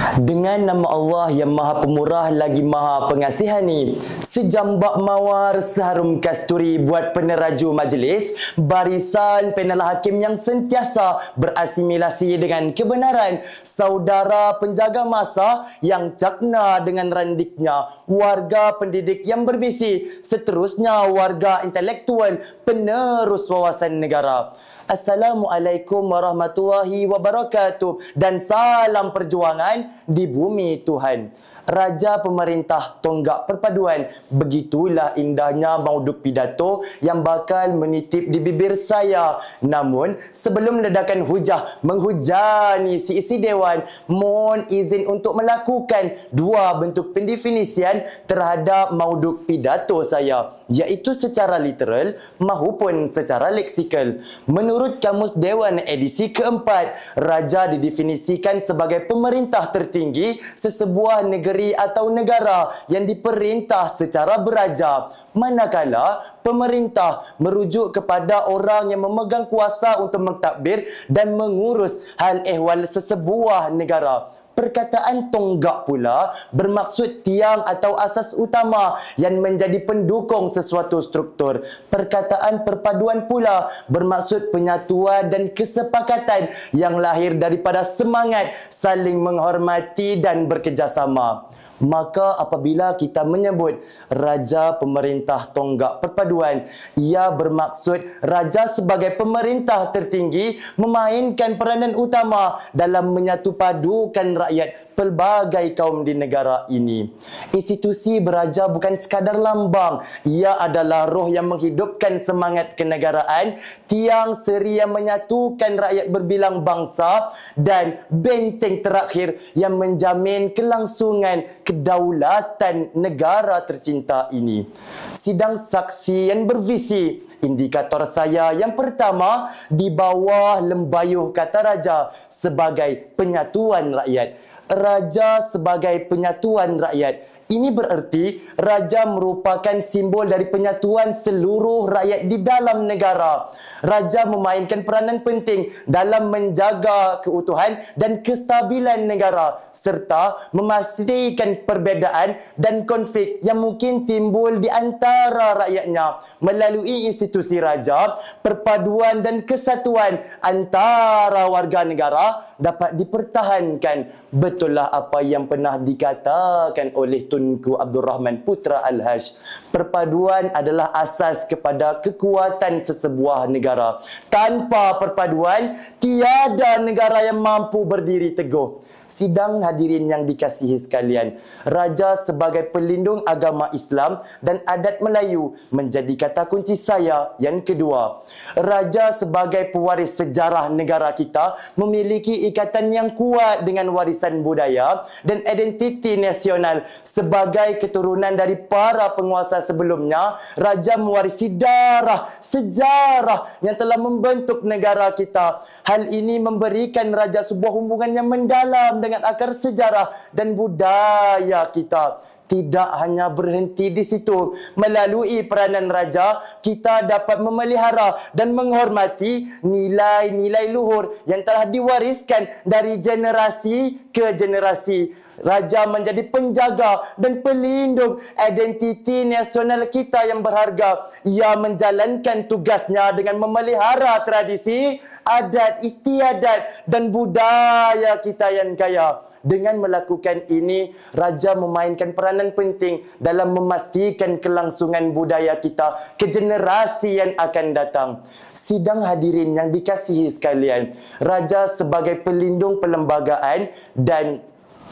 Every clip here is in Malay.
Dengan nama Allah yang Maha Pemurah lagi Maha Pengasihani. Sejambak mawar seharum kasturi buat peneraju majlis, barisan panel hakim yang sentiasa berasimilasi dengan kebenaran, saudara penjaga masa yang cakna dengan randiknya, warga pendidik yang berbisi, seterusnya warga intelektual penerus wawasan negara. Assalamualaikum warahmatullahi wabarakatuh dan salam perjuangan di bumi Tuhan. Raja Pemerintah Tonggak Perpaduan, begitulah indahnya mauduk pidato yang bakal menitip di bibir saya. Namun, sebelum ledakan hujah menghujani si isi dewan, mohon izin untuk melakukan dua bentuk pendefinisian terhadap mauduk pidato saya, iaitu secara literal maupun secara leksikal. Menurut Kamus Dewan edisi keempat, raja didefinisikan sebagai pemerintah tertinggi sesebuah negeri atau negara yang diperintah secara beraja. Manakala pemerintah merujuk kepada orang yang memegang kuasa untuk mentadbir dan mengurus hal ehwal sesebuah negara. Perkataan tonggak pula bermaksud tiang atau asas utama yang menjadi pendukung sesuatu struktur. Perkataan perpaduan pula bermaksud penyatuan dan kesepakatan yang lahir daripada semangat saling menghormati dan bekerjasama. Maka apabila kita menyebut Raja Pemerintah Tonggak Perpaduan, ia bermaksud raja sebagai pemerintah tertinggi memainkan peranan utama dalam menyatu padukan rakyat pelbagai kaum di negara ini. Institusi beraja bukan sekadar lambang, ia adalah roh yang menghidupkan semangat kenegaraan, tiang seri yang menyatukan rakyat berbilang bangsa, dan benteng terakhir yang menjamin kelangsungan kedaulatan negara tercinta ini. Sidang saksi yang bervisi. Indikator saya yang pertama, di bawah lembayuh kata raja sebagai penyatuan rakyat. Raja sebagai penyatuan rakyat. Ini bererti raja merupakan simbol dari penyatuan seluruh rakyat di dalam negara. Raja memainkan peranan penting dalam menjaga keutuhan dan kestabilan negara serta memastikan perbezaan dan konflik yang mungkin timbul di antara rakyatnya. Melalui institusi raja, perpaduan dan kesatuan antara warga negara dapat dipertahankan. Betullah apa yang pernah dikatakan oleh Tunku Abdul Rahman Putra Al-Haj. Perpaduan adalah asas kepada kekuatan sesebuah negara. Tanpa perpaduan, tiada negara yang mampu berdiri teguh. Sidang hadirin yang dikasihi sekalian, raja sebagai pelindung agama Islam dan adat Melayu menjadi kata kunci saya yang kedua. Raja sebagai pewaris sejarah negara kita memiliki ikatan yang kuat dengan warisan budaya dan identiti nasional. Sebagai keturunan dari para penguasa sebelumnya, raja mewarisi darah, sejarah yang telah membentuk negara kita. Hal ini memberikan raja sebuah hubungan yang mendalam dengan akar sejarah dan budaya kita. Tidak hanya berhenti di situ. Melalui peranan raja, kita dapat memelihara dan menghormati nilai-nilai luhur yang telah diwariskan dari generasi ke generasi. Raja menjadi penjaga dan pelindung identiti nasional kita yang berharga. Ia menjalankan tugasnya dengan memelihara tradisi, adat istiadat dan budaya kita yang kaya. Dengan melakukan ini, raja memainkan peranan penting dalam memastikan kelangsungan budaya kita ke generasi yang akan datang. Sidang hadirin yang dikasihi sekalian, raja sebagai pelindung perlembagaan dan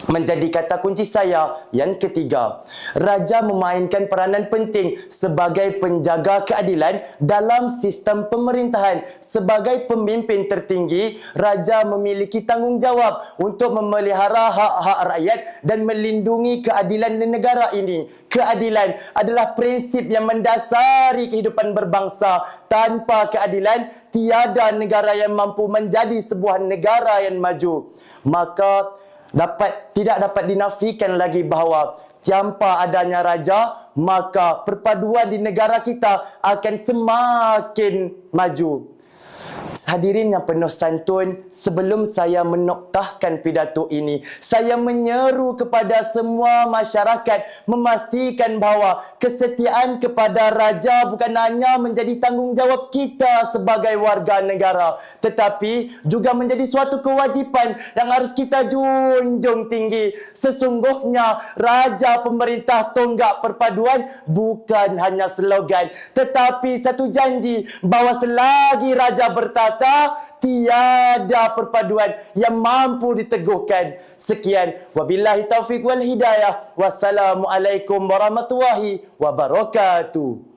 menjadi kata kunci saya yang ketiga. Raja memainkan peranan penting sebagai penjaga keadilan dalam sistem pemerintahan. Sebagai pemimpin tertinggi, raja memiliki tanggungjawab untuk memelihara hak-hak rakyat dan melindungi keadilan di negara ini. Keadilan adalah prinsip yang mendasari kehidupan berbangsa. Tanpa keadilan, tiada negara yang mampu menjadi sebuah negara yang maju. Maka tidak dapat dinafikan lagi bahawa tanpa adanya raja, maka perpaduan di negara kita akan semakin maju. Hadirin yang penuh santun, sebelum saya menoktahkan pidato ini, saya menyeru kepada semua masyarakat memastikan bahawa kesetiaan kepada raja bukan hanya menjadi tanggungjawab kita sebagai warga negara, tetapi juga menjadi suatu kewajipan yang harus kita junjung tinggi. Sesungguhnya Raja Pemerintah Tonggak Perpaduan bukan hanya slogan, tetapi satu janji bahawa selagi raja bertata, tiada perpaduan yang mampu diteguhkan. Sekian, wabillahi taufiq wal hidayah. Wassalamualaikum warahmatullahi wabarakatuh.